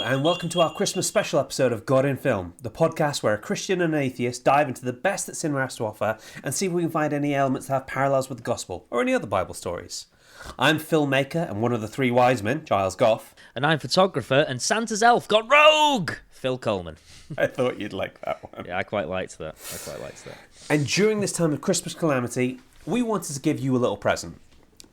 and welcome to our Christmas special episode of God in Film, the podcast where a Christian and an atheist dive into the best that cinema has to offer and see if we can find any elements that have parallels with the gospel or any other Bible stories. I'm filmmaker and one of the three wise men, Giles Goff. And I'm photographer and Santa's elf got rogue, Phil Coleman. I thought you'd like that one. Yeah, I quite liked that. And during this time of Christmas calamity, we wanted to give you a little present.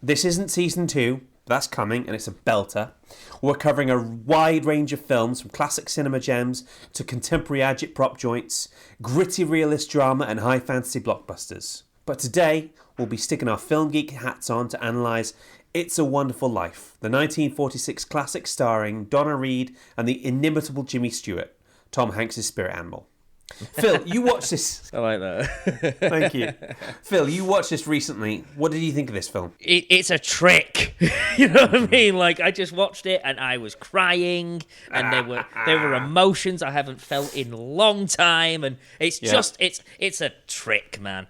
This isn't season 2, but that's coming and it's a belter. We're covering a wide range of films from classic cinema gems to contemporary agitprop joints, gritty realist drama and high fantasy blockbusters. But today, we'll be sticking our film geek hats on to analyse It's a Wonderful Life, the 1946 classic starring Donna Reed and the inimitable Jimmy Stewart, Tom Hanks' spirit animal. Phil, you watched this. I like that. Thank you. Phil, you watched this recently. What did you think of this film? It's a trick. You know what I mean? Like, I just watched it and I was crying, and there were emotions I haven't felt in a long time, and it's a trick, man.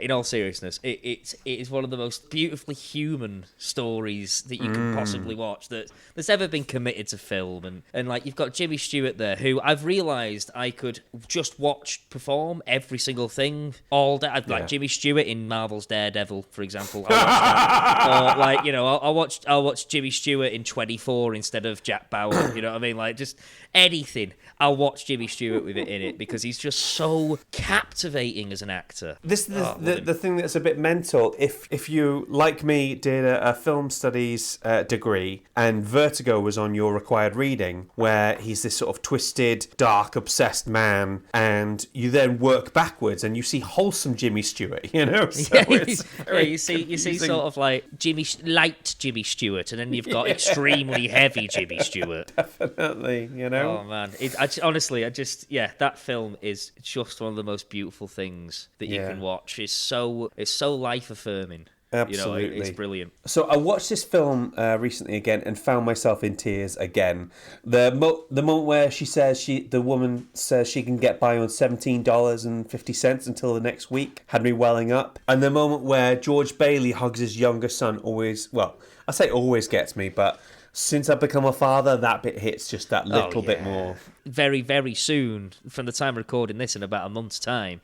In all seriousness, it is one of the most beautifully human stories that you can possibly watch that's ever been committed to film. And like, you've got Jimmy Stewart there, who I've realised I could just watch perform every single thing all day. Like Jimmy Stewart in Marvel's Daredevil, for example. I watched that. Or like, you know, I'll watch Jimmy Stewart in 24 instead of Jack Bauer. You know what I mean? Like, just anything. I'll watch Jimmy Stewart with it in it because he's just so captivating as an actor. This is the thing that's a bit mental. If you, like me, did a film studies degree and Vertigo was on your required reading, where he's this sort of twisted, dark, obsessed man, and you then work backwards and you see wholesome Jimmy Stewart, you know? So you see sort of like light Jimmy Stewart, and then you've got extremely heavy Jimmy Stewart. Definitely, you know? Oh, man. Honestly, that film is just one of the most beautiful things that you can watch. It's so life affirming. Absolutely. You know, it's brilliant. So I watched this film recently again and found myself in tears again. The moment where the woman says she can get by on $17.50 until the next week had me welling up. And the moment where George Bailey hugs his younger son always gets me, but since I've become a father, that bit hits just that little bit more. Very, very soon, from the time of recording this, in about a month's time,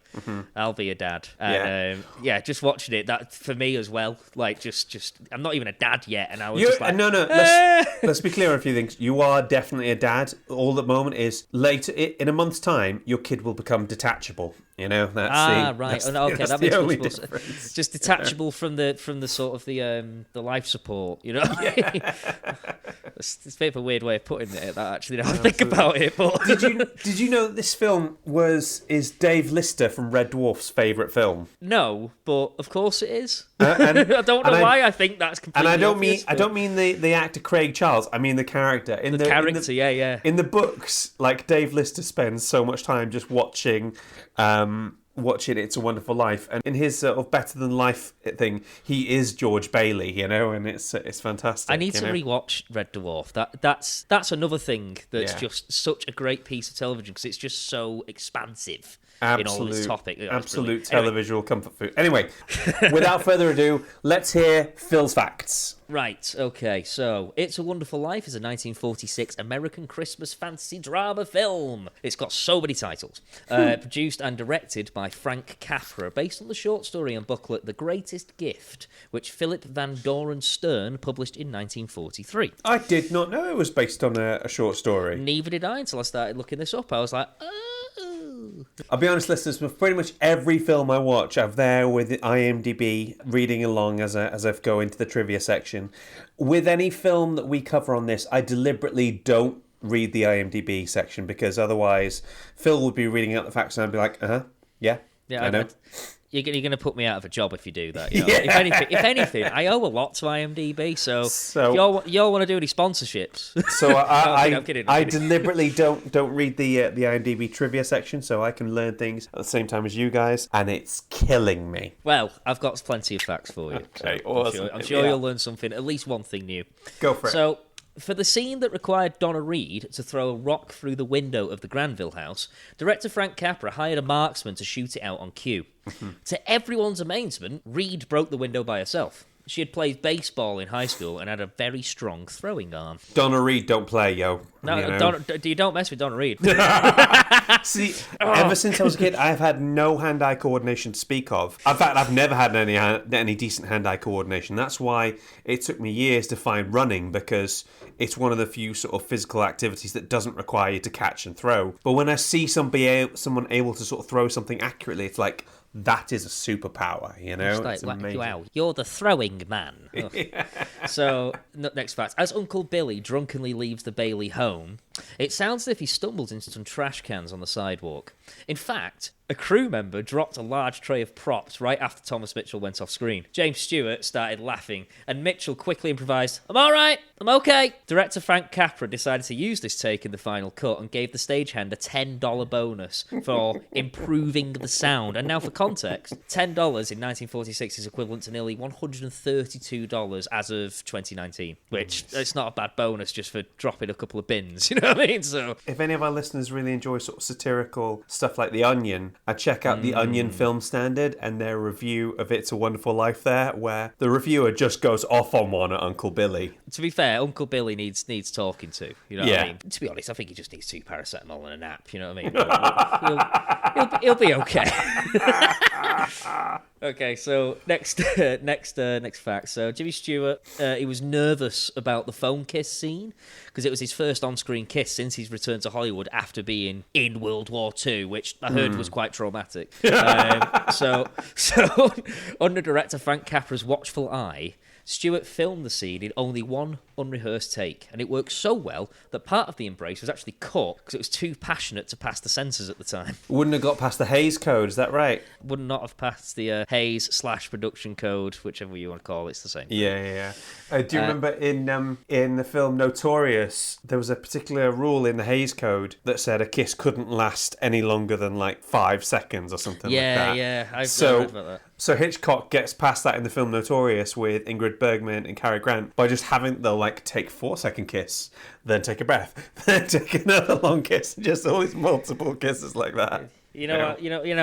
I'll be a dad. And just watching it, that for me as well. Like, just I'm not even a dad yet, and I was just like, no. Let's be clear on a few things. You are definitely a dad. All the moment is later in a month's time, your kid will become detachable. You know, that makes much sense. Just detachable from the sort of the life support. You know, it's a bit of a weird way of putting it. That actually, now I think about it. But did you know that this film is Dave Lister from Red Dwarf's favourite film? No, but of course it is. I don't know why I think that's completely. And obvious, I don't mean the actor Craig Charles. I mean the character. In the books, like, Dave Lister spends so much time just watching It's a Wonderful Life, and in his sort of Better Than Life thing, he is George Bailey, you know, and it's fantastic. I need to rewatch Red Dwarf. That's another thing that's just such a great piece of television because it's just so expansive. In all this topic. Absolute televisual comfort food. Anyway, without further ado, let's hear Phil's facts. Right, okay, so It's a Wonderful Life is a 1946 American Christmas fantasy drama film. It's got so many titles. Produced and directed by Frank Capra, based on the short story and booklet The Greatest Gift, which Philip Van Doren Stern published in 1943. I did not know it was based on a short story. Neither did I until I started looking this up. I was like, I'll be honest, listeners, with pretty much every film I watch, I'm there with IMDb reading along as I go into the trivia section. With any film that we cover on this, I deliberately don't read the IMDb section because otherwise Phil would be reading out the facts and I'd be like, yeah, I know. You're going to put me out of a job if you do that. You know? If anything, I owe a lot to IMDb. So if y'all want to do any sponsorships? So I'm kidding. I deliberately don't read the IMDb trivia section so I can learn things at the same time as you guys, and it's killing me. Well, I've got plenty of facts for you. Okay, so awesome. I'm sure you'll learn something, at least one thing new. Go for it. So, for the scene that required Donna Reed to throw a rock through the window of the Granville house, director Frank Capra hired a marksman to shoot it out on cue. To everyone's amazement, Reed broke the window by herself. She had played baseball in high school and had a very strong throwing arm. Donna Reed don't play, yo. No, you know? you don't mess with Donna Reed. See, ever since I was a kid, I've had no hand-eye coordination to speak of. In fact, I've never had any decent hand-eye coordination. That's why it took me years to find running, because it's one of the few sort of physical activities that doesn't require you to catch and throw. But when I see someone able to sort of throw something accurately, it's like, that is a superpower, you know? It's It's amazing. wow, you're the throwing man. Oh. So, next fact. As Uncle Billy drunkenly leaves the Bailey home, it sounds as if he stumbles into some trash cans on the sidewalk. In fact, a crew member dropped a large tray of props right after Thomas Mitchell went off screen. James Stewart started laughing, and Mitchell quickly improvised, "I'm all right, I'm okay." Director Frank Capra decided to use this take in the final cut and gave the stagehand a $10 bonus for improving the sound. And now for context, $10 in 1946 is equivalent to nearly $132 as of 2019, which it's not a bad bonus just for dropping a couple of bins, you know what I mean? So, if any of our listeners really enjoy sort of satirical stuff like The Onion, I check out The Onion Film Standard and their review of It's a Wonderful Life there, where the reviewer just goes off on one at Uncle Billy. to be fair, Uncle Billy needs talking to, you know what Yeah. I mean? To be honest, I think he just needs 2 paracetamol and a nap, you know what I mean? He'll be okay. Okay, so next fact. So Jimmy Stewart, he was nervous about the phone kiss scene because it was his first on-screen kiss since he's returned to Hollywood after being in World War II, which I heard was quite traumatic. So under director Frank Capra's watchful eye, Stewart filmed the scene in only one unrehearsed take, and it worked so well that part of the embrace was actually cut because it was too passionate to pass the censors at the time. Wouldn't have got past the Hays Code, is that right? Would not have passed the Hayes/production code, whichever you want to call it. It's the same. Yeah. Do you remember in the film Notorious, there was a particular rule in the Hays Code that said a kiss couldn't last any longer than like 5 seconds or something like that. Yeah, I've heard about that. So Hitchcock gets past that in the film Notorious with Ingrid Bergman and Cary Grant by just having the take 4-second kiss, then take a breath, then take another long kiss, just all these multiple kisses like that. You know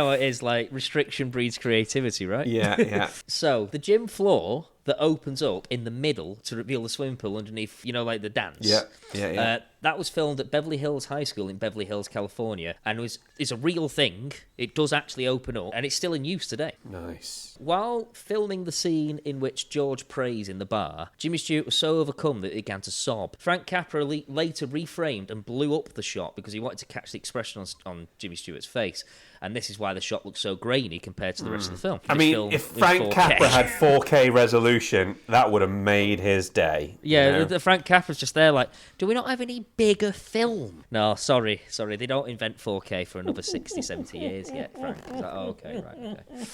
what it is, like, restriction breeds creativity, right? Yeah. So the gym floor that opens up in the middle to reveal the swimming pool underneath, like the dance. Yeah. That was filmed at Beverly Hills High School in Beverly Hills, California, and is a real thing. It does actually open up, and it's still in use today. Nice. While filming the scene in which George prays in the bar, Jimmy Stewart was so overcome that he began to sob. Frank Capra later reframed and blew up the shot because he wanted to catch the expression on Jimmy Stewart's face. And this is why the shot looks so grainy compared to the rest of the film. I mean, if Frank Capra had 4K resolution, that would have made his day. Yeah, the Frank Capra's just there like, do we not have any bigger film? No, sorry. They don't invent 4K for another 60, 70 years yet, Frank. It's like, oh, okay, right, okay.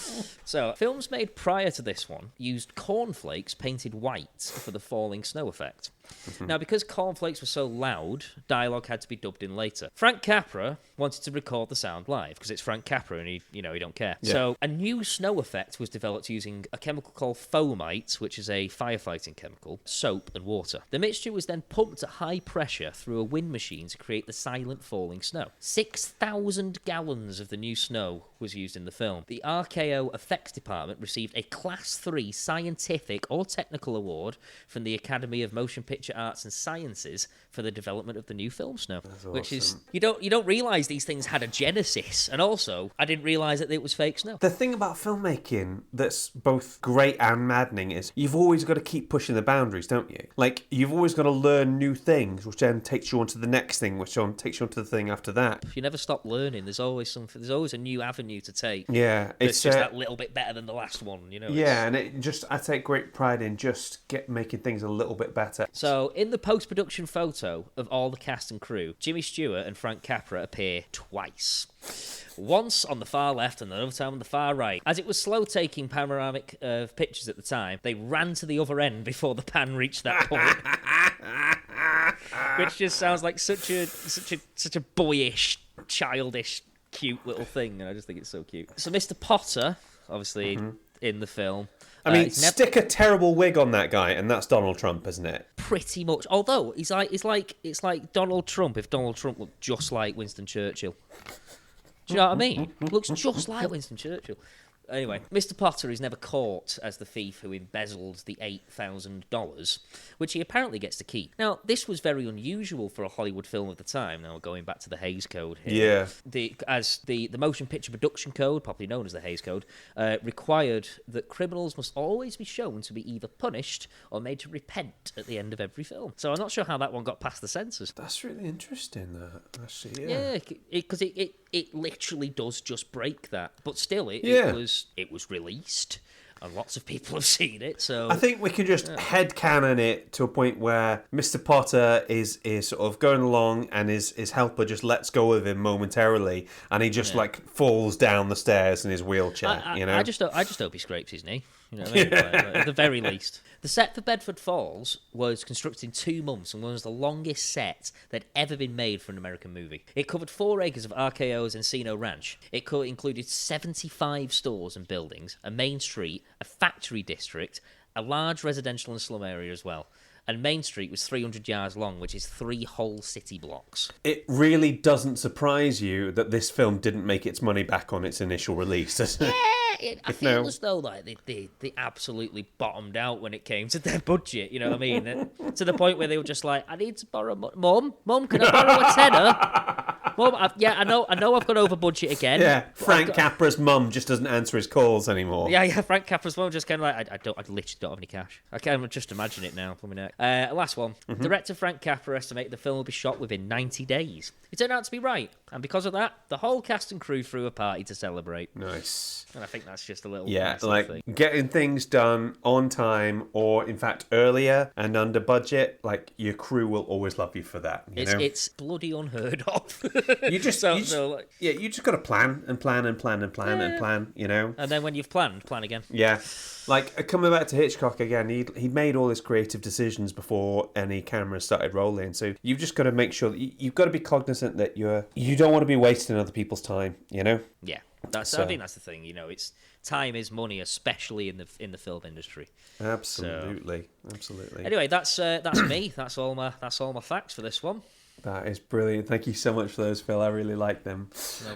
So, films made prior to this one used cornflakes painted white for the falling snow effect. Now, because cornflakes were so loud, dialogue had to be dubbed in later. Frank Capra wanted to record the sound live because it's Frank Capra and he don't care. Yeah. So a new snow effect was developed using a chemical called foamite, which is a firefighting chemical, soap and water. The mixture was then pumped at high pressure through a wind machine to create the silent falling snow. 6,000 gallons of the new snow was used in the film. The RKO effects department received a Class 3 scientific or technical award from the Academy of Motion Picture Arts and Sciences for the development of the new film snow. That's which is awesome. you don't realise these things had a genesis, and also I didn't realise that it was fake snow. The thing about filmmaking that's both great and maddening is you've always got to keep pushing the boundaries, don't you? Like, you've always got to learn new things, which then takes you on to the next thing, which then takes you on to the thing after that. If you never stop learning, there's always a new avenue to take. Yeah, It's just that little bit better than the last one, Yeah, and I take great pride in just making things a little bit better. So, in the post-production photo of all the cast and crew, Jimmy Stewart and Frank Capra appear twice. Once on the far left and another time on the far right. As it was slow taking panoramic pictures at the time, they ran to the other end before the pan reached that point. Which just sounds like such a boyish, childish, cute little thing, and I just think it's so cute. So Mr. Potter, obviously in the film. I mean, stick a terrible wig on that guy, and that's Donald Trump, isn't it? Pretty much. Although it's like Donald Trump if Donald Trump looked just like Winston Churchill. Do you know what I mean? Looks just like Winston Churchill. Anyway, Mr. Potter is never caught as the thief who embezzled the $8,000, which he apparently gets to keep. Now, this was very unusual for a Hollywood film of the time. Now, going back to the Hays Code here. As the Motion Picture Production Code, popularly known as the Hays Code, required that criminals must always be shown to be either punished or made to repent at the end of every film. So I'm not sure how that one got past the censors. That's really interesting, that, actually, yeah. Because it literally does just break that. But still, it was released, and lots of people have seen it. So I think we can just headcanon it to a point where Mr. Potter is sort of going along, and his helper just lets go of him momentarily, and he just like falls down the stairs in his wheelchair. I just hope he scrapes his knee. You know what I mean? At the very least. The set for Bedford Falls was constructed in 2 months and was the longest set that had ever been made for an American movie. It covered 4 acres of RKO's Encino Ranch. It included 75 stores and buildings, a main street, a factory district, a large residential and slum area as well. And Main Street was 300 yards long, which is 3 whole city blocks. It really doesn't surprise you that this film didn't make its money back on its initial release, does it? I feel as though like they absolutely bottomed out when it came to their budget. You know what I mean? To the point where they were just like, "I need to borrow Mum, can I borrow a tenner? Mum, I know I've gone over budget again." Yeah, Frank Capra's mum just doesn't answer his calls anymore. Yeah, Frank Capra's mum just kind of like, I literally don't have any cash. I can just imagine it now. Last one. Mm-hmm. Director Frank Capra estimated the film would be shot within 90 days. It turned out to be right, and because of that, the whole cast and crew threw a party to celebrate. Nice. And I think that's just a little like thing. Getting things done on time, or in fact earlier and under budget. Like, your crew will always love you for that. It's bloody unheard of. You just got to plan. You know. And then when you've planned, plan again. Yeah. Like, coming back to Hitchcock again, he'd made all his creative decisions before any cameras started rolling. So you've just got to make sure that you've got to be cognizant that you don't want to be wasting other people's time. You know. Yeah. I think that's the thing. You know, it's time is money, especially in the film industry. Absolutely. Anyway, that's me. That's all my facts for this one. That is brilliant. Thank you so much for those, Phil. I really like them.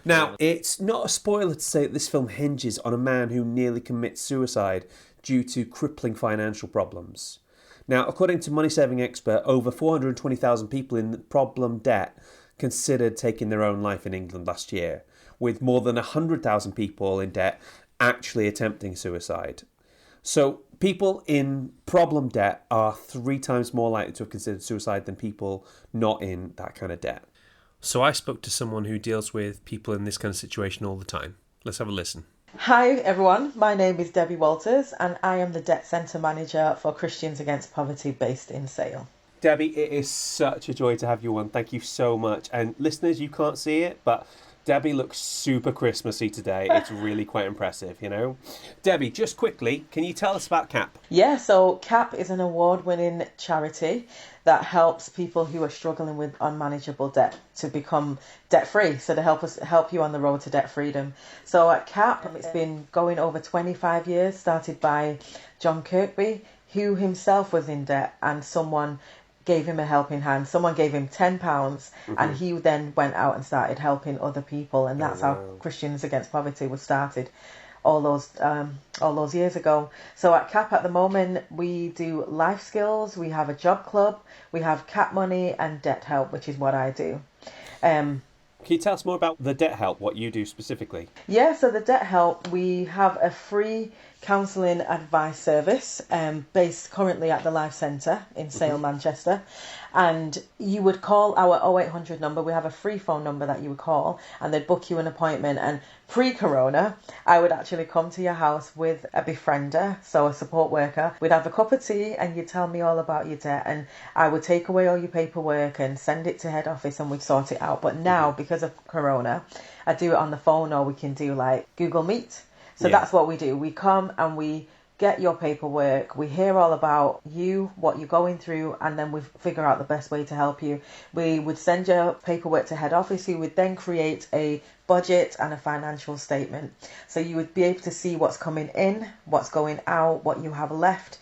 Now, it's not a spoiler to say that this film hinges on a man who nearly commits suicide due to crippling financial problems. Now, according to money-saving expert, over 420,000 people in problem debt considered taking their own life in England last year, with more than 100,000 people in debt actually attempting suicide. So people in problem debt are 3 times more likely to have considered suicide than people not in that kind of debt. So I spoke to someone who deals with people in this kind of situation all the time. Let's have a listen. Hi everyone, my name is Debbie Walters and I am the Debt Centre Manager for Christians Against Poverty based in Sale. Debbie, it is such a joy to have you on. Thank you so much. And listeners, you can't see it, but Debbie looks super Christmassy today. It's really quite impressive, you know. Debbie, just quickly, can you tell us about CAP? Yeah, so CAP is an award-winning charity that helps people who are struggling with unmanageable debt to become debt-free, so to help you on the road to debt freedom. So at CAP, it's been going over 25 years, started by John Kirkby, who himself was in debt, and someone gave him a helping hand. Someone gave him £10 and he then went out and started helping other people, and that's how Christians Against Poverty was started all those years ago. So at CAP at the moment we do life skills, we have a job club, we have CAP money and debt help, which is what I do. Can you tell us more about the debt help, what you do specifically? Yeah, so the debt help, we have a free counselling advice service based currently at the Life Centre in Sale, Manchester. And you would call our 0800 number. We have a free phone number that you would call and they'd book you an appointment. And pre-corona, I would actually come to your house with a befriender, so a support worker. We'd have a cup of tea and you'd tell me all about your debt, and I would take away all your paperwork and send it to head office and we'd sort it out. But now, because of corona, I do it on the phone, or we can do like Google Meet. So that's what we do. We come and we get your paperwork, we hear all about you, what you're going through, and then we figure out the best way to help you. We would send your paperwork to head office, who would then create a budget and a financial statement. So you would be able to see what's coming in, what's going out, what you have left.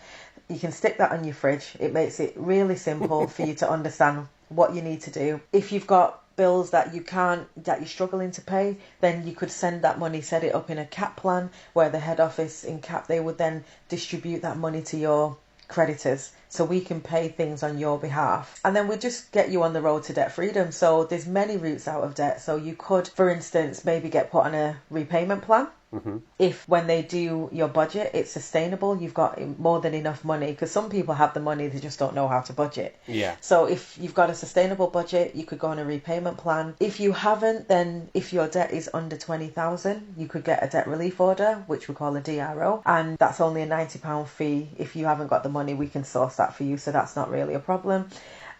You can stick that on your fridge. It makes it really simple for you to understand what you need to do. If you've got bills that you're struggling to pay, then you could send that money, set it up in a CAP plan, where the head office in CAP, they would then distribute that money to your creditors, so we can pay things on your behalf, and then we just get you on the road to debt freedom. So there's many routes out of debt. So you could, for instance, maybe get put on a repayment plan. If when they do your budget, it's sustainable, you've got more than enough money, because some people have the money, they just don't know how to budget. Yeah. So if you've got a sustainable budget, you could go on a repayment plan. If you haven't, then if your debt is under 20,000, you could get a debt relief order, which we call a DRO, and that's only a £90 fee. If you haven't got the money, we can source that for you, so that's not really a problem.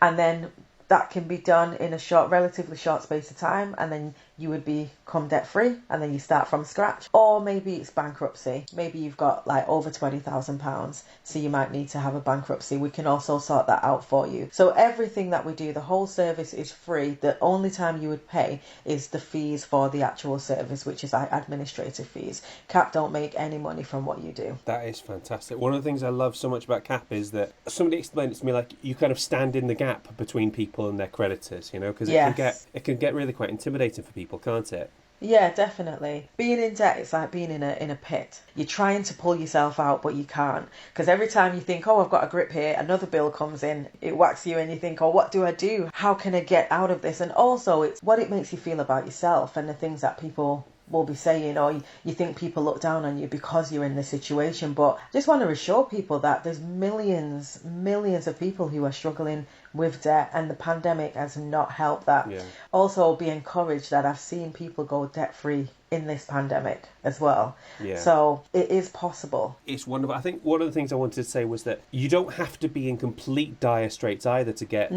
And then that can be done in a relatively short space of time, and then you would become debt free, and then you start from scratch. Or maybe it's bankruptcy. Maybe you've got like over £20,000, so you might need to have a bankruptcy. We can also sort that out for you. So everything that we do, the whole service is free. The only time you would pay is the fees for the actual service, which is like administrative fees. CAP don't make any money from what you do. That is fantastic. One of the things I love so much about CAP is that somebody explained it to me, like, you kind of stand in the gap between people and their creditors, you know, because it can get really quite intimidating for people, can't it? Yeah, definitely. Being in debt, it's like being in a pit. You're trying to pull yourself out, but you can't. Because every time you think, oh, I've got a grip here, another bill comes in, it whacks you, and you think, oh, what do I do? How can I get out of this? And also, it's what it makes you feel about yourself and the things that people will be saying, or you think people look down on you because you're in this situation. But I just want to assure people that there's millions of people who are struggling with debt, and the pandemic has not helped that. Yeah. Also, be encouraged that I've seen people go debt free in this pandemic as well. Yeah. So it is possible. It's wonderful. I think one of the things I wanted to say was that you don't have to be in complete dire straits either to get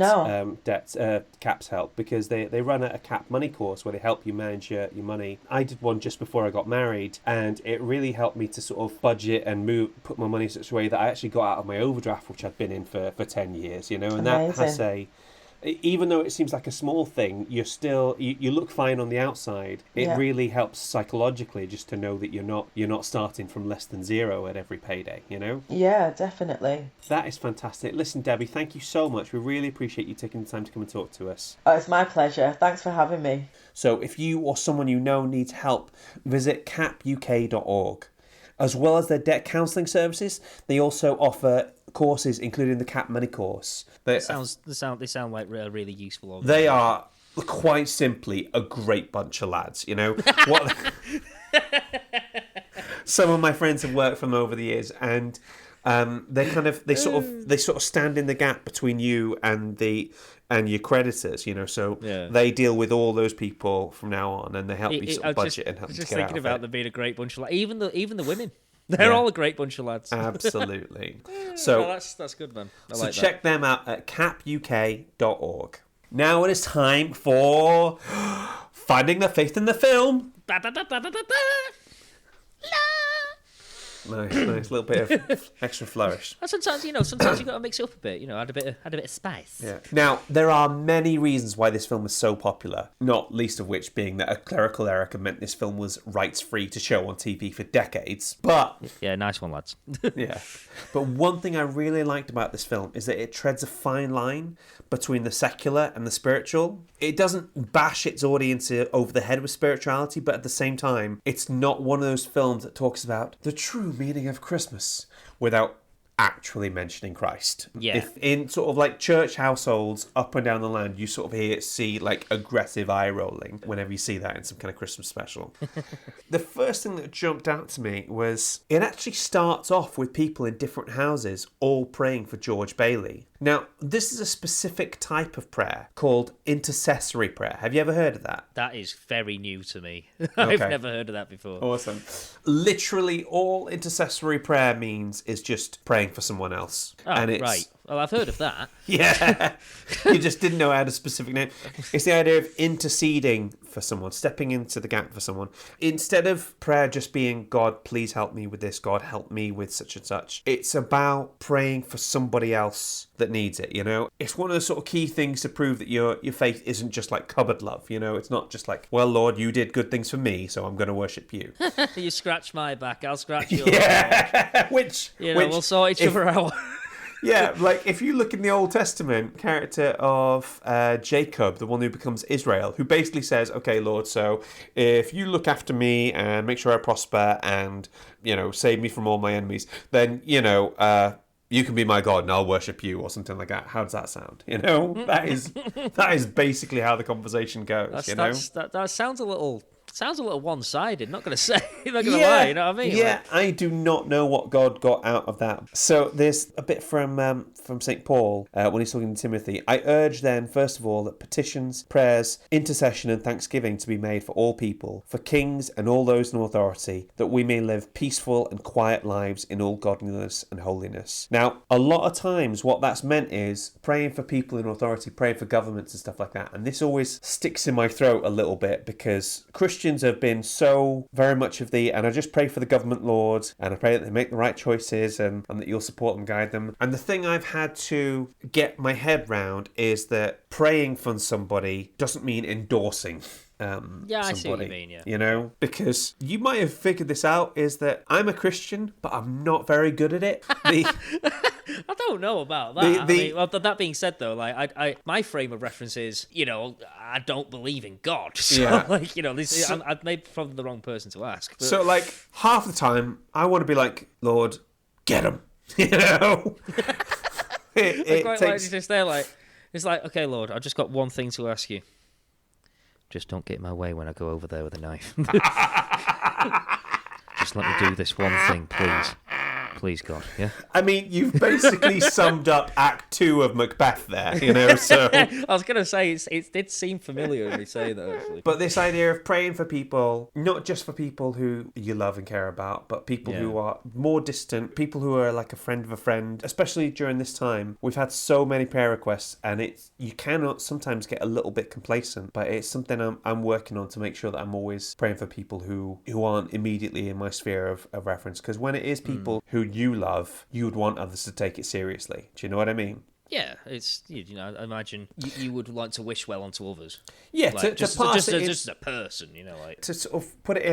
CAP's help, because they run a CAP money course where they help you manage your money. I did one just before I got married, and it really helped me to sort of budget and put my money in such a way that I actually got out of my overdraft, which I'd been in for 10 years, you know, and Amazing. that has even though it seems like a small thing, you're still you look fine on the outside. It really helps psychologically just to know that you're not starting from less than zero at every payday, you know? Yeah, definitely. That is fantastic. Listen, Debbie, thank you so much. We really appreciate you taking the time to come and talk to us. Oh, it's my pleasure. Thanks for having me. So if you or someone you know needs help, visit capuk.org. As well as their debt counselling services, they also offer courses, including the CAP Money course. They sound like really useful. They are quite simply a great bunch of lads, you know. Some of my friends have worked for them over the years, and they sort of stand in the gap between you and your creditors, you know. So they deal with all those people from now on, and they help you sort of budget and help you get out of it. Just thinking about them being a great bunch of lads. Even the women. They're all a great bunch of lads. Absolutely. So that's good, man. So check them out at capuk.org. Now it is time for Finding the Faith in the Film. Nice little bit of extra flourish. Sometimes you got to mix it up a bit. You know, add a bit of spice. Yeah. Now there are many reasons why this film is so popular. Not least of which being that a clerical error meant this film was rights free to show on TV for decades. But nice one, lads. Yeah. But one thing I really liked about this film is that it treads a fine line between the secular and the spiritual. It doesn't bash its audience over the head with spirituality, but at the same time, it's not one of those films that talks about the true meaning of Christmas without actually mentioning Christ. Yeah. If in sort of like church households up and down the land, you sort of see like aggressive eye rolling whenever you see that in some kind of Christmas special. The first thing that jumped out to me was it actually starts off with people in different houses all praying for George Bailey. Now, this is a specific type of prayer called intercessory prayer. Have you ever heard of that? That is very new to me. I've never heard of that before. Awesome. Literally all intercessory prayer means is just praying for someone else. Oh, and it's... right. Well, I've heard of that. Yeah. You just didn't know I had a specific name. It's the idea of interceding for someone, stepping into the gap for someone. Instead of prayer just being, God, please help me with this, God, help me with such and such. It's about praying for somebody else that needs it, you know? It's one of the sort of key things to prove that your faith isn't just like cupboard love, you know? It's not just like, well, Lord, you did good things for me, so I'm going to worship you. You scratch my back, I'll scratch yours. Yeah. We'll sort each other out. Yeah, like if you look in the Old Testament, character of Jacob, the one who becomes Israel, who basically says, "Okay, Lord, so if you look after me and make sure I prosper and save me from all my enemies, then you can be my God and I'll worship you," or something like that. How does that sound? That is basically how the conversation goes. That sounds a little one-sided. Not gonna say, not gonna lie. You know what I mean? Yeah, I do not know what God got out of that. So there's a bit from St. Paul when he's talking to Timothy. "I urge then, first of all, that petitions, prayers, intercession, and thanksgiving to be made for all people, for kings and all those in authority, that we may live peaceful and quiet lives in all godliness and holiness." Now, a lot of times, what that's meant is praying for people in authority, praying for governments and stuff like that. And this always sticks in my throat a little bit because Christians have been so very much of and I just pray for the government, Lord, and I pray that they make the right choices and that you'll support them, guide them. And the thing I've had to get my head round is that praying for somebody doesn't mean endorsing somebody. I see what you mean, because you might have figured this out, is that I'm a Christian, but I'm not very good at it. I don't know about that. That being said, though, like my frame of reference is, I don't believe in God. So, I may be probably the wrong person to ask. But... So, like, half the time, I want to be like, "Lord, get him," It quite takes... like just there, like, it's like, "Okay, Lord, I've just got one thing to ask you. Just don't get in my way when I go over there with a knife. Just let me do this one thing, please. Please, God, yeah?" I mean, you've basically summed up Act 2 of Macbeth there, so... I was going to say, it did seem familiar when we say that, actually. But this idea of praying for people, not just for people who you love and care about, but people who are more distant, people who are like a friend of a friend, especially during this time, we've had so many prayer requests, and you cannot sometimes get a little bit complacent, but it's something I'm working on to make sure that I'm always praying for people who aren't immediately in my sphere of reference, because when it is people who you love, you would want others to take it seriously. Do you know what I mean? Yeah, it's I imagine you would like to wish well onto others. Yeah, like, just as a person, like to sort of put it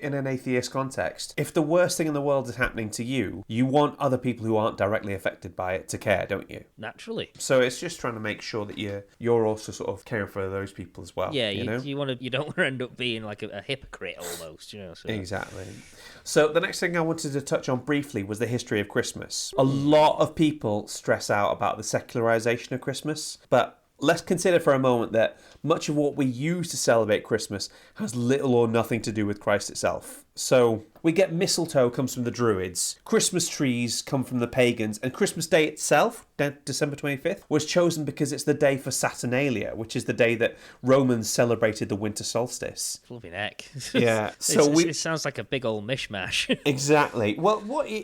in an atheist context. If the worst thing in the world is happening to you, you want other people who aren't directly affected by it to care, don't you? Naturally. So it's just trying to make sure that you're also sort of caring for those people as well. Yeah, you don't want to end up being like a hypocrite almost, So. Exactly. So the next thing I wanted to touch on briefly was the history of Christmas. A lot of people stress out about the secularization of Christmas, but let's consider for a moment that much of what we use to celebrate Christmas has little or nothing to do with Christ itself. So we get mistletoe comes from the Druids, Christmas trees come from the pagans, and Christmas Day itself, December 25th, was chosen because it's the day for Saturnalia, which is the day that Romans celebrated the winter solstice. Flipping heck. Yeah. So it sounds like a big old mishmash. Exactly. Well,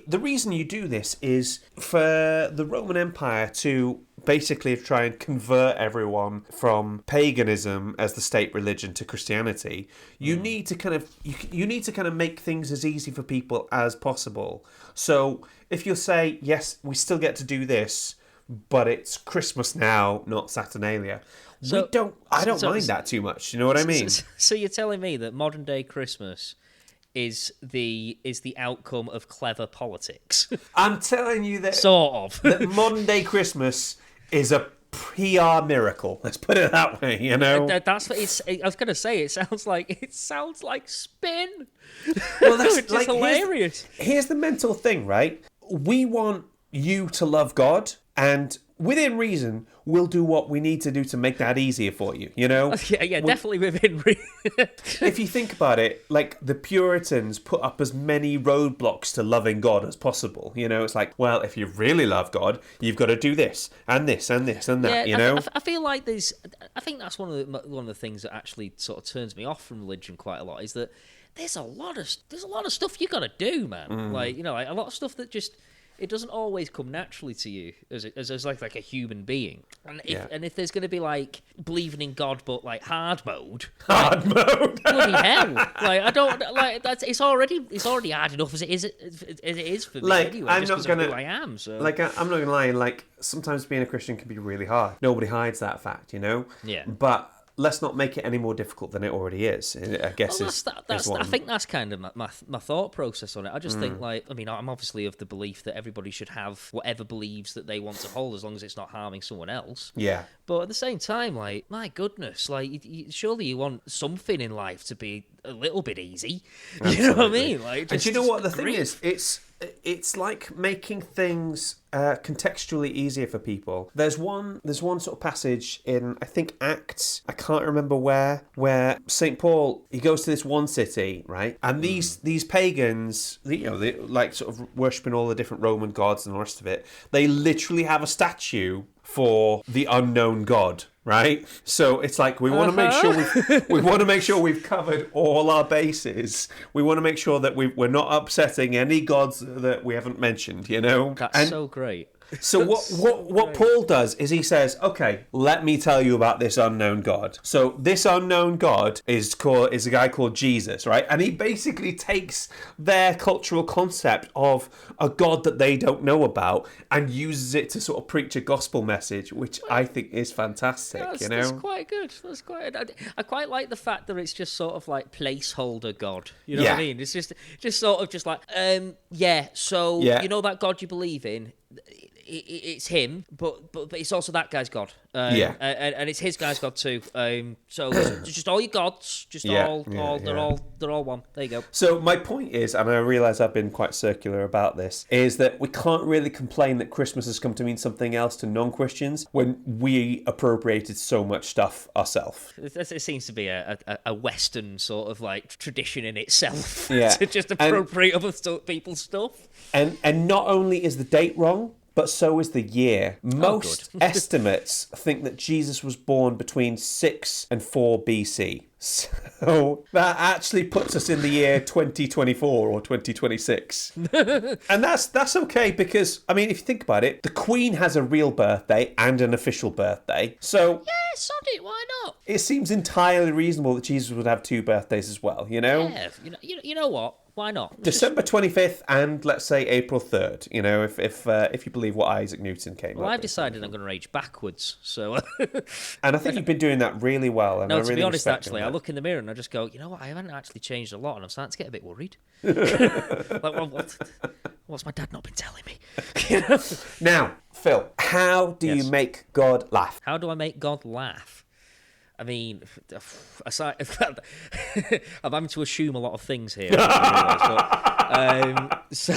the reason you do this is for the Roman Empire to basically try and convert everyone from paganism as the state religion to Christianity. You need to kind of make things as easy for people as possible. So if you say, yes, we still get to do this, but it's Christmas now, not Saturnalia. I don't mind that too much. You know what I mean? So you're telling me that modern day Christmas is the outcome of clever politics? I'm telling you that sort of that modern day Christmas is a PR miracle. Let's put it that way. That's what it's. I was gonna say. It sounds like spin. Well, that's which is hilarious. Here's the mental thing, right? We want you to love God, and within reason, we'll do what we need to do to make that easier for you, Yeah, definitely within reason. If you think about it, like the Puritans put up as many roadblocks to loving God as possible. It's like, well, if you really love God, you've got to do this and this and this and that. I feel like I think that's one of the things that actually sort of turns me off from religion quite a lot is that there's a lot of stuff you got to do, man. Like a lot of stuff that just. It doesn't always come naturally to you as like a human being, and if there's going to be like believing in God but like hard mode, bloody hell! Like I don't like that's it's already hard enough as it is for me. Like anyway, I'm just not gonna of who I am. So like I'm not gonna lie. Like sometimes being a Christian can be really hard. Nobody hides that fact, Yeah. But let's not make it any more difficult than it already is. I guess I think that's kind of my thought process on it. I just think, like, I mean, I'm obviously of the belief that everybody should have whatever beliefs that they want to hold, as long as it's not harming someone else. Yeah. But at the same time, like, my goodness, like, surely you want something in life to be a little bit easy. Absolutely. You know what I mean? Like, and do you know what the thing is? It's like making things contextually easier for people. There's one sort of passage in, I think, Acts, I can't remember where St. Paul, he goes to this one city, right? And these pagans, they like sort of worshipping all the different Roman gods and the rest of it, they literally have a statue for the unknown god, right? So it's like we want to make sure we've covered all our bases. We want to make sure that we're not upsetting any gods that we haven't mentioned, you know? That's so great. So what Paul does is he says, okay, let me tell you about this unknown God. So this unknown God is a guy called Jesus, right? And he basically takes their cultural concept of a God that they don't know about and uses it to sort of preach a gospel message, which I think is fantastic. That's quite good. I quite like the fact that it's just sort of like placeholder God. You know what I mean? It's just sort of just like, you know that God you believe in? It's him, but it's also that guy's God. And it's his guy's God too. So just all your gods, they're all one. There you go. So my point is, and I realise I've been quite circular about this, is that we can't really complain that Christmas has come to mean something else to non-Christians when we appropriated so much stuff ourselves. It seems to be a Western sort of like tradition in itself to just appropriate other people's stuff. And not only is the date wrong, but so is the year. Most estimates think that Jesus was born between 6 and 4 BC. So that actually puts us in the year 2024 or 2026. And that's okay because, I mean, if you think about it, the Queen has a real birthday and an official birthday. So yeah, sod it, why not? It seems entirely reasonable that Jesus would have 2 birthdays as well, you know? Yeah, you know what? Why not? December 25th and, let's say, April 3rd, you know, if you believe what Isaac Newton came up with. Well, I've decided I'm going to age backwards, so... And I think you've been doing that really well. And no, I to really be honest, actually, that. I look in the mirror and I just go, you know what, I haven't actually changed a lot, and I'm starting to get a bit worried. Like, well, what's my dad not been telling me? Now, Phil, how do you make God laugh? How do I make God laugh? I mean, aside, I'm having to assume a lot of things here. So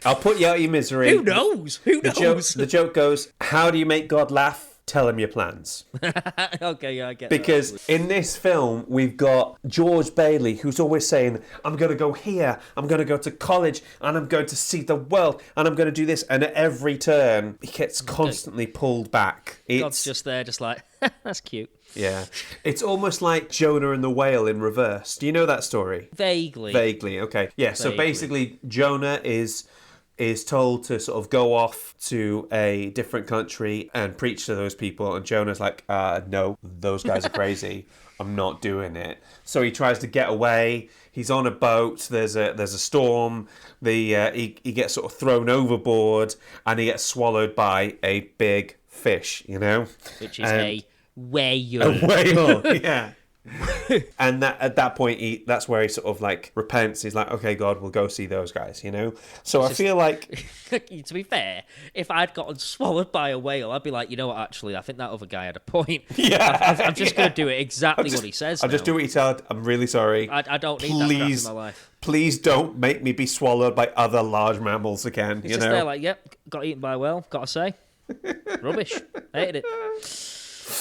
I'll put you out of your misery. Who knows? The joke goes, how do you make God laugh? Tell him your plans. Okay, yeah, I get because that. In this film, we've got George Bailey, who's always saying, I'm going to go here, I'm going to go to college, and I'm going to see the world, and I'm going to do this. And at every turn, he gets constantly pulled back. God's just there, just like, that's cute. Yeah. It's almost like Jonah and the whale in reverse. Do you know that story? Vaguely, okay. Yeah, so basically Jonah is told to sort of go off to a different country and preach to those people, and Jonah's like, no, those guys are crazy. I'm not doing it. So he tries to get away. He's on a boat. There's a storm. He gets sort of thrown overboard, and he gets swallowed by a big fish, you know? Which is a whale. A whale, yeah. And at that point, that's where he sort of like repents. He's like, okay, God, we'll go see those guys, you know? So I feel like... To be fair, if I'd gotten swallowed by a whale, I'd be like, you know what, actually, I think that other guy had a point. Yeah. I'm just going to do it exactly what he says. I'll just do what he said. I'm really sorry. I don't need that crap in my life. Please don't make me be swallowed by other large mammals again, It's just there like, yep, got eaten by a whale, gotta say. Rubbish. Hated it.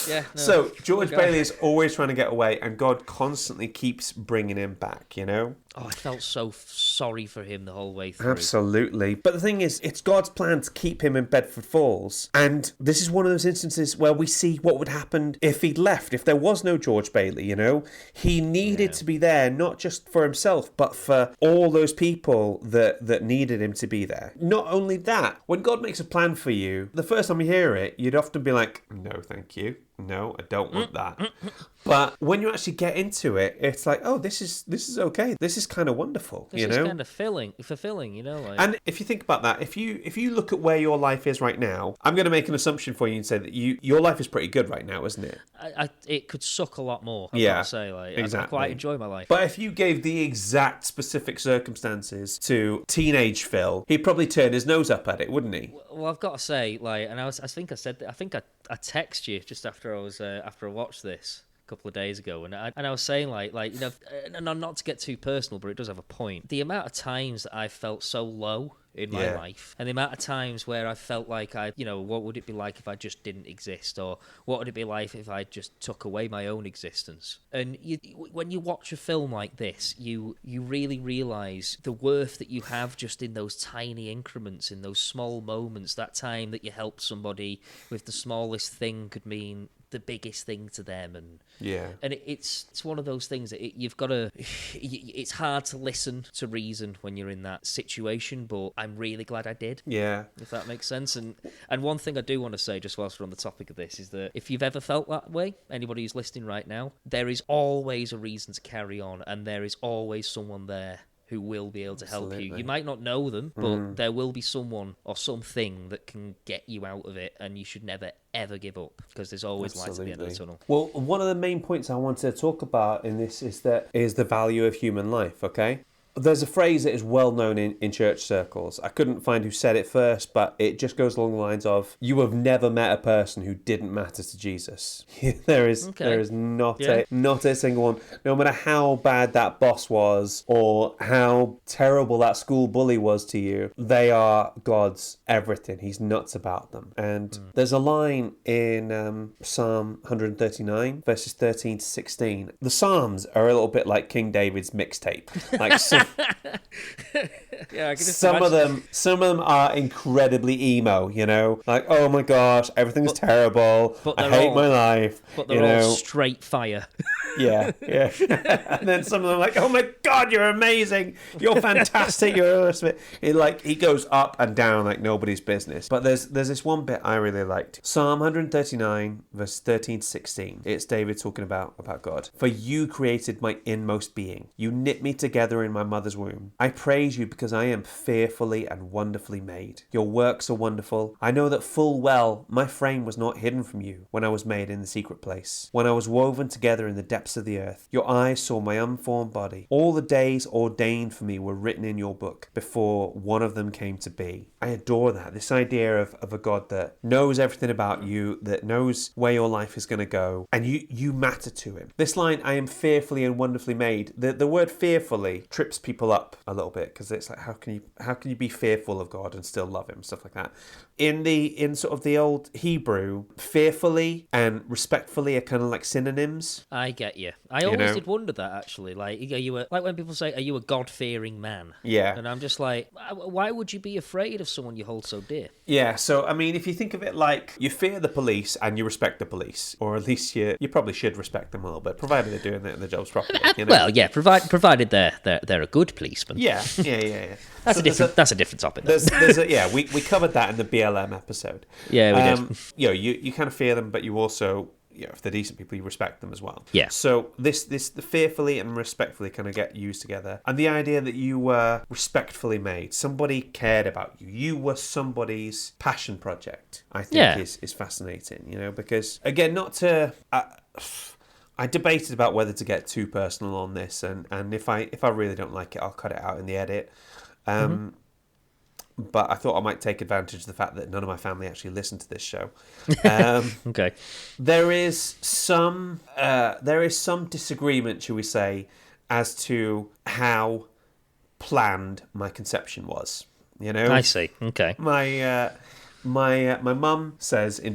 Yeah, no. So George Bailey is always trying to get away, and God constantly keeps bringing him back, you know? Oh, I felt so sorry for him the whole way through. Absolutely. But the thing is, it's God's plan to keep him in Bedford Falls. And this is one of those instances where we see what would happen if he'd left, if there was no George Bailey, you know? He needed to be there, not just for himself, but for all those people that needed him to be there. Not only that, when God makes a plan for you, the first time you hear it, you'd often be like, no, thank you. no, I don't want that. But when you actually get into it, it's like, oh, this is okay. This is kind of wonderful, This is kind of fulfilling, like. And if you think about that, if you look at where your life is right now, I'm going to make an assumption for you and say that your life is pretty good right now, isn't it? It could suck a lot more. I've Yeah, got to say, like, exactly. I quite enjoy my life. But if you gave the exact specific circumstances to teenage Phil, he'd probably turn his nose up at it, wouldn't he? Well, I've got to say, like, and I think I said that. I think I texted you just after I watched this a couple of days ago, and I was saying like and not to get too personal, but it does have a point. The amount of times that I felt so low in my life, and the amount of times where I felt like what would it be like if I just didn't exist, or what would it be like if I just took away my own existence? And when you watch a film like this, you really realise the worth that you have just in those tiny increments, in those small moments. That time that you helped somebody with the smallest thing could mean the biggest thing to them, and it's one of those things that you've got to. It's hard to listen to reason when you're in that situation, but I'm really glad I did. Yeah, if that makes sense. And one thing I do want to say, just whilst we're on the topic of this, is that if you've ever felt that way, anybody who's listening right now, there is always a reason to carry on, and there is always someone there who will be able to help you. You might not know them, but there will be someone or something that can get you out of it, and you should never, ever give up, because there's always light at the end of the tunnel. Well, one of the main points I wanted to talk about in this is the value of human life, okay? There's a phrase that is well known in church circles. I couldn't find who said it first, but it just goes along the lines of, you have never met a person who didn't matter to Jesus. There is not a single one. No matter how bad that boss was or how terrible that school bully was to you, they are God's everything. He's nuts about them. And there's a line in Psalm 139, verses 13 to 16. The Psalms are a little bit like King David's mixtape. Like some of them are incredibly emo, like, oh my gosh, everything's terrible, I hate my life, but they're all straight fire. yeah And then some of them are like, oh my god, you're amazing, you're fantastic, you're awesome. He goes up and down like nobody's business. But there's this one bit I really liked. Psalm 139 verse 13 to 16. It's David talking about God. For you created my inmost being, you knit me together in my mother's womb. I praise you because I am fearfully and wonderfully made. Your works are wonderful. I know that full well my frame was not hidden from you when I was made in the secret place, when I was woven together in the depths of the earth. Your eyes saw my unformed body. All the days ordained for me were written in your book before one of them came to be. I adore that. This idea of a God that knows everything about you, that knows where your life is going to go, and you matter to him. This line, I am fearfully and wonderfully made. The word fearfully trips people up a little bit, because it's like, how can you be fearful of God and still love him, stuff like that. In sort of the old Hebrew, fearfully and respectfully are kind of like synonyms. I get you. I always did wonder that, actually. Like, like when people say, are you a God-fearing man? Yeah. And I'm just like, why would you be afraid of someone you hold so dear? Yeah, so I mean, if you think of it like, you fear the police and you respect the police, or at least you probably should respect them a little bit, provided they're doing their jobs properly. Well, yeah, provided they're a good policeman. Yeah. That's a different topic. We covered that in the BLM episode. Yeah, we did. You kind of fear them, but you also, if they're decent people, you respect them as well. Yeah. So the fearfully and respectfully kind of get used together, and the idea that you were respectfully made, somebody cared about you, you were somebody's passion project, I think is fascinating. Because again, not to. I debated about whether to get too personal on this, and if I really don't like it, I'll cut it out in the edit. But I thought I might take advantage of the fact that none of my family actually listen to this show. Okay. There is some disagreement, shall we say, as to how planned my conception was. I see. Okay. My mum says in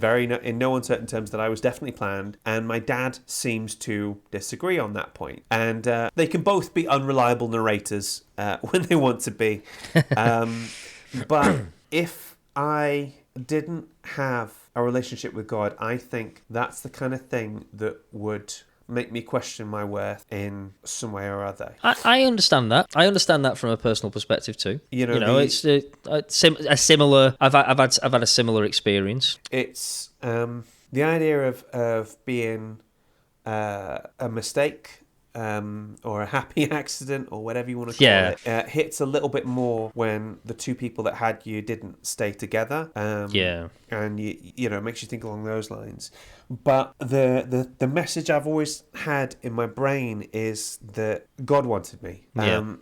no uncertain terms that I was definitely planned, and my dad seems to disagree on that point. And they can both be unreliable narrators when they want to be. But if I didn't have a relationship with God, I think that's the kind of thing that would make me question my worth in some way or other. I understand that. I understand that from a personal perspective too. It's a similar. I've had a similar experience. It's the idea of being a mistake or a happy accident or whatever you want to call it hits a little bit more when the two people that had you didn't stay together. And you know, it makes you think along those lines. But the message I've always had in my brain is that God wanted me.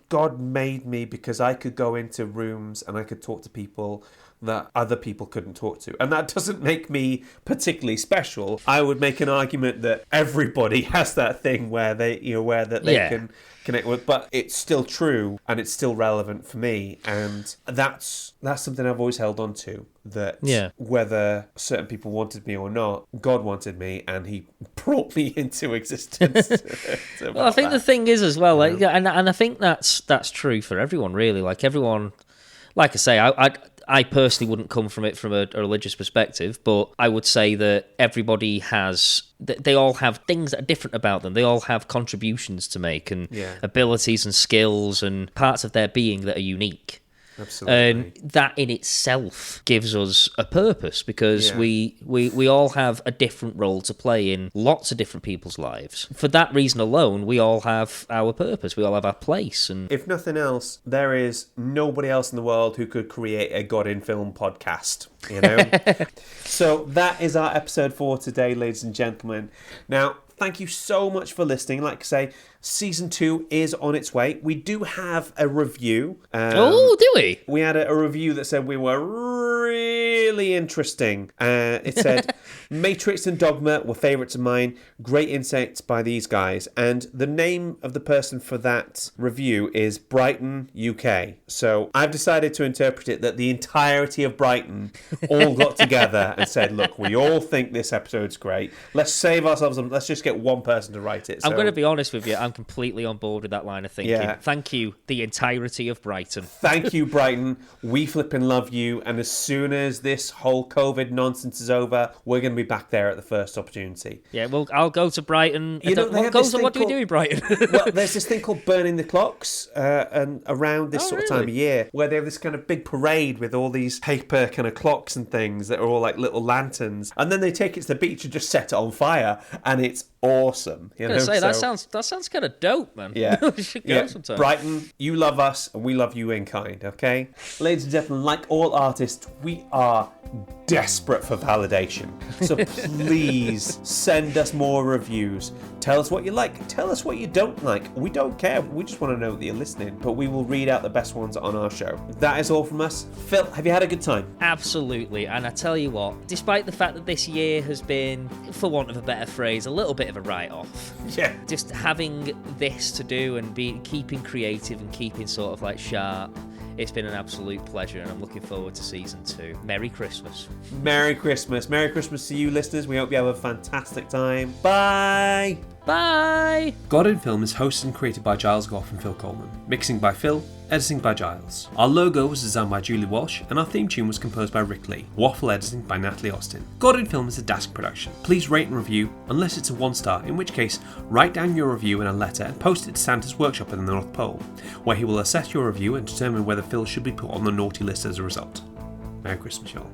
God made me because I could go into rooms and I could talk to people that other people couldn't talk to. And that doesn't make me particularly special. I would make an argument that everybody has that thing where they can connect with, but it's still true and it's still relevant for me. And that's something I've always held on to, that whether certain people wanted me or not, God wanted me and he brought me into existence. Well, I think the thing is as well, like, and I think that's true for everyone, really. Like everyone, like I say, I personally wouldn't come from it from a religious perspective, but I would say that everybody they all have things that are different about them. They all have contributions to make and abilities and skills and parts of their being that are unique. Absolutely. And that in itself gives us a purpose, because we all have a different role to play in lots of different people's lives. For that reason alone, we all have our purpose. We all have our place. And if nothing else, there is nobody else in the world who could create a God in Film podcast, you know? So that is our episode for today, ladies and gentlemen. Now, thank you so much for listening. Like I say, Season 2 is on its way. We do have a review. Do we? We had a review that said we were really interesting. It said, Matrix and Dogma were favourites of mine. Great insights by these guys. And the name of the person for that review is Brighton, UK. So I've decided to interpret it that the entirety of Brighton all got together and said, look, we all think this episode's great. Let's save ourselves. Let's just get one person to write it. I'm going to be honest with you. I'm completely on board with that line of thinking. Yeah. Thank you, the entirety of Brighton. Thank you, Brighton. We flipping love you. And as soon as this whole COVID nonsense is over, we're going to be back there at the first opportunity. Yeah, well, I'll go to Brighton. You know, What do we do in Brighton? Well, there's this thing called Burning the Clocks, and around this sort of time of year, where they have this kind of big parade with all these paper kind of clocks and things that are all like little lanterns, and then they take it to the beach and just set it on fire, and it's awesome. You know? I was going to say, that sounds kind of dope, man. Yeah. We should go sometime. Brighton, you love us, and we love you in kind, okay? Ladies and gentlemen, like all artists, we are desperate for validation. So please send us more reviews. Tell us what you like. Tell us what you don't like. We don't care. We just want to know that you're listening. But we will read out the best ones on our show. That is all from us. Phil, have you had a good time? Absolutely. And I tell you what, despite the fact that this year has been, for want of a better phrase, a little bit of a write-off. Yeah. Just having this to do and keeping creative and keeping sort of like sharp, it's been an absolute pleasure, and I'm looking forward to Season 2. Merry Christmas. Merry Christmas. Merry Christmas to you, listeners. We hope you have a fantastic time. Bye. Bye. God in Film is hosted and created by Giles Goff and Phil Coleman. Mixing by Phil. Editing by Giles. Our logo was designed by Julie Walsh, and our theme tune was composed by Rick Lee. Waffle editing by Natalie Austin. God in Film is a Dask production. Please rate and review, unless it's a 1-star, in which case, write down your review in a letter and post it to Santa's workshop in the North Pole, where he will assess your review and determine whether Phil should be put on the naughty list as a result. Merry Christmas, y'all.